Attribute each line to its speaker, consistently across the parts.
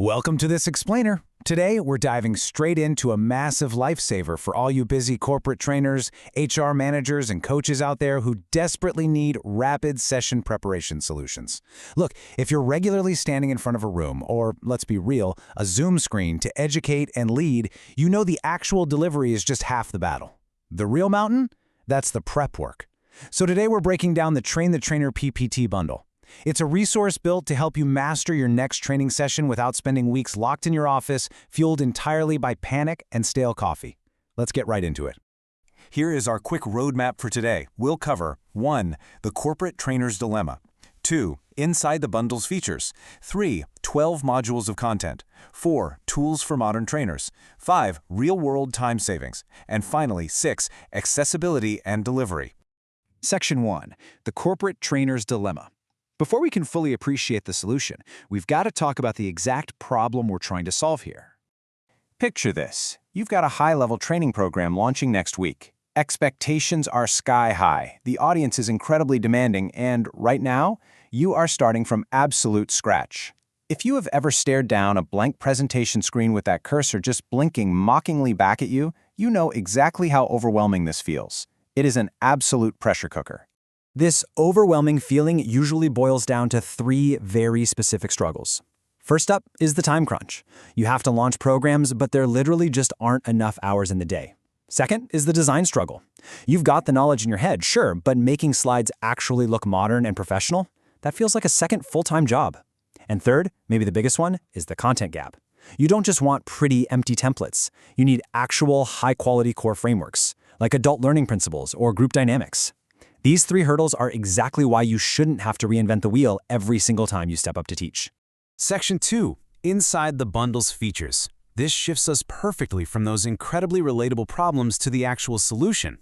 Speaker 1: Welcome to this explainer. Today, we're diving straight into a massive lifesaver for all you busy corporate trainers, HR managers, and coaches out there who desperately need rapid session preparation solutions. Look, if you're regularly standing in front of a room, or let's be real, a Zoom screen to educate and lead, you know the actual delivery is just half the battle. The real mountain? That's the prep work. So today we're breaking down the Train the Trainer PPT bundle. It's a resource built to help you master your next training session without spending weeks locked in your office, fueled entirely by panic and stale coffee. Let's get right into it. Here is our quick roadmap for today. We'll cover 1. The corporate trainer's dilemma. 2. Inside the bundle's features. 3. 12 modules of content. 4. Tools for modern trainers. 5. Real-world time savings. And finally, 6. Accessibility and delivery. Section 1. The corporate trainer's dilemma. Before we can fully appreciate the solution, we've got to talk about the exact problem we're trying to solve here. Picture this. You've got a high-level training program launching next week. Expectations are sky high, the audience is incredibly demanding, and right now, you are starting from absolute scratch. If you have ever stared down a blank presentation screen with that cursor just blinking mockingly back at you, you know exactly how overwhelming this feels. It is an absolute pressure cooker. This overwhelming feeling usually boils down to 3 very specific struggles. First up is the time crunch. You have to launch programs, but there literally just aren't enough hours in the day. Second is the design struggle. You've got the knowledge in your head, sure, but making slides actually look modern and professional? That feels like a second full-time job. And third, maybe the biggest one, is the content gap. You don't just want pretty, empty templates. You need actual, high-quality core frameworks, like adult learning principles or group dynamics. These 3 hurdles are exactly why you shouldn't have to reinvent the wheel every single time you step up to teach. Section 2. Inside the bundle's features. This shifts us perfectly from those incredibly relatable problems to the actual solution.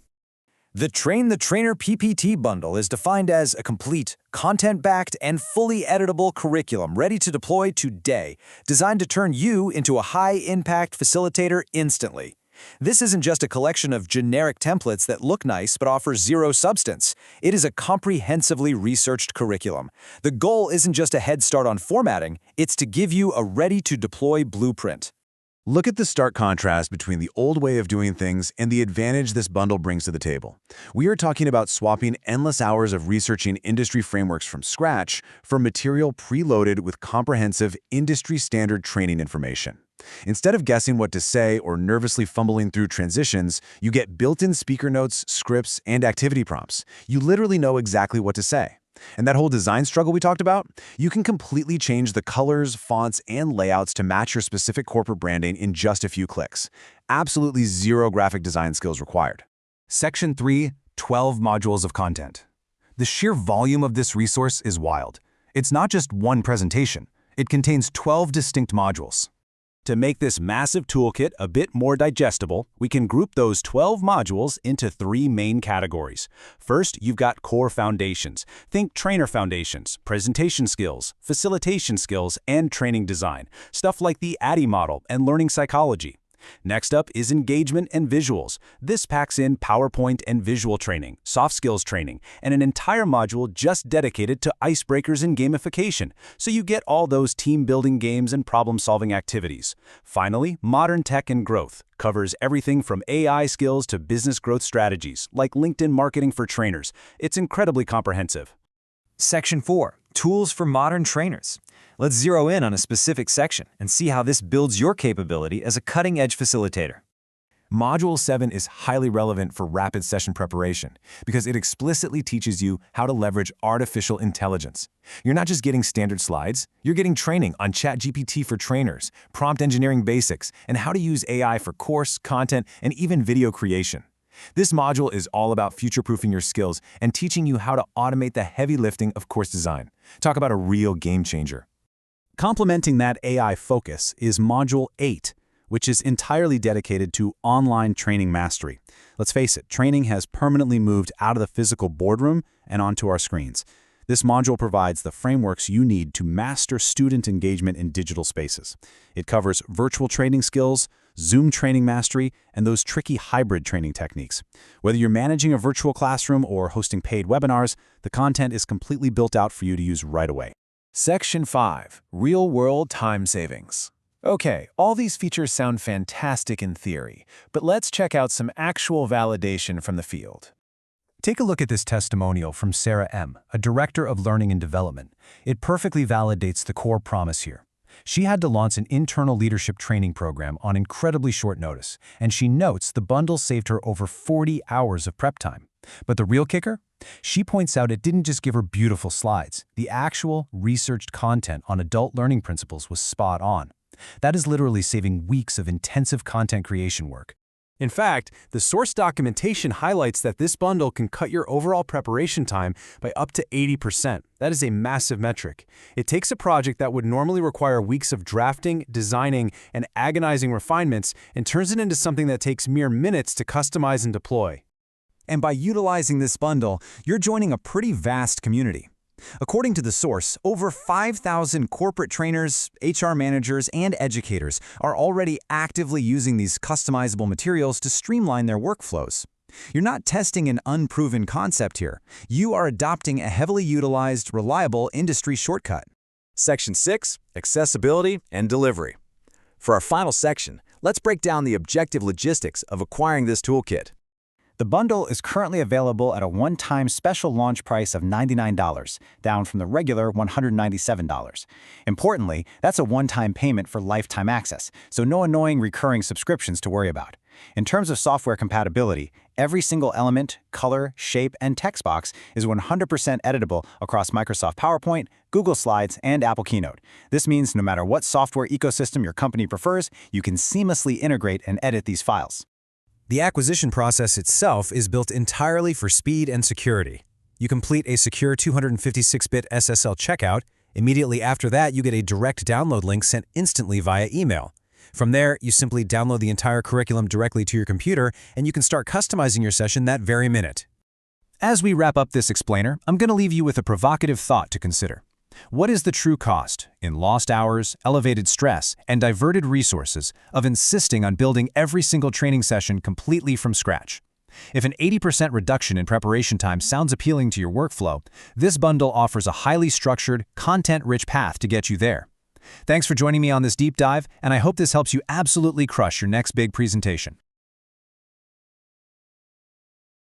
Speaker 1: The Train the Trainer PPT bundle is defined as a complete, content-backed, and fully editable curriculum ready to deploy today, designed to turn you into a high-impact facilitator instantly. This isn't just a collection of generic templates that look nice but offer zero substance. It is a comprehensively researched curriculum. The goal isn't just a head start on formatting, it's to give you a ready-to-deploy blueprint. Look at the stark contrast between the old way of doing things and the advantage this bundle brings to the table. We are talking about swapping endless hours of researching industry frameworks from scratch for material preloaded with comprehensive, industry-standard training information. Instead of guessing what to say or nervously fumbling through transitions, you get built-in speaker notes, scripts, and activity prompts. You literally know exactly what to say. And that whole design struggle we talked about? You can completely change the colors, fonts, and layouts to match your specific corporate branding in just a few clicks. Absolutely zero graphic design skills required. Section 3. 12 modules of content. The sheer volume of this resource is wild. It's not just one presentation. It contains 12 distinct modules. To make this massive toolkit a bit more digestible, we can group those 12 modules into 3 main categories. First, you've got core foundations. Think trainer foundations, presentation skills, facilitation skills, and training design. Stuff like the ADDIE model and learning psychology. Next up is engagement and visuals. This packs in PowerPoint and visual training, soft skills training, and an entire module just dedicated to icebreakers and gamification, so you get all those team-building games and problem-solving activities. Finally, modern tech and growth covers everything from AI skills to business growth strategies, like LinkedIn marketing for trainers. It's incredibly comprehensive. Section 4. Tools for modern trainers. Let's zero in on a specific section and see how this builds your capability as a cutting-edge facilitator. Module 7 is highly relevant for rapid session preparation because it explicitly teaches you how to leverage artificial intelligence. You're not just getting standard slides, you're getting training on ChatGPT for trainers, prompt engineering basics, and how to use AI for course, content, and even video creation. This module is all about future-proofing your skills and teaching you how to automate the heavy lifting of course design. Talk about a real game changer. Complementing that AI focus is Module 8, which is entirely dedicated to online training mastery. Let's face it, training has permanently moved out of the physical boardroom and onto our screens. This module provides the frameworks you need to master student engagement in digital spaces. It covers virtual training skills, Zoom training mastery, and those tricky hybrid training techniques. Whether you're managing a virtual classroom or hosting paid webinars, the content is completely built out for you to use right away. Section 5. Real-world time savings. Okay, all these features sound fantastic in theory, but let's check out some actual validation from the field. Take a look at this testimonial from Sarah M., a director of learning and development. It perfectly validates the core promise here. She had to launch an internal leadership training program on incredibly short notice, and she notes the bundle saved her over 40 hours of prep time. But the real kicker? She points out it didn't just give her beautiful slides. The actual, researched content on adult learning principles was spot on. That is literally saving weeks of intensive content creation work. In fact, the source documentation highlights that this bundle can cut your overall preparation time by up to 80%. That is a massive metric. It takes a project that would normally require weeks of drafting, designing, and agonizing refinements and turns it into something that takes mere minutes to customize and deploy.
Speaker 2: And by utilizing this bundle, you're joining a pretty vast community. According to the source, over 5,000 corporate trainers, HR managers, and educators are already actively using these customizable materials to streamline their workflows. You're not testing an unproven concept here. You are adopting a heavily utilized, reliable industry shortcut.
Speaker 3: Section 6. Accessibility and Delivery. For our final section, let's break down the objective logistics of acquiring this toolkit.
Speaker 1: The bundle is currently available at a one-time special launch price of $99, down from the regular $197. Importantly, that's a one-time payment for lifetime access, so no annoying recurring subscriptions to worry about. In terms of software compatibility, every single element, color, shape, and text box is 100% editable across Microsoft PowerPoint, Google Slides, and Apple Keynote. This means no matter what software ecosystem your company prefers, you can seamlessly integrate and edit these files. The acquisition process itself is built entirely for speed and security. You complete a secure 256-bit SSL checkout. Immediately after that, you get a direct download link sent instantly via email. From there, you simply download the entire curriculum directly to your computer, and you can start customizing your session that very minute. As we wrap up this explainer, I'm going to leave you with a provocative thought to consider. What is the true cost, in lost hours, elevated stress, and diverted resources, of insisting on building every single training session completely from scratch? If an 80% reduction in preparation time sounds appealing to your workflow, this bundle offers a highly structured, content-rich path to get you there. Thanks for joining me on this deep dive, and I hope this helps you absolutely crush your next big presentation.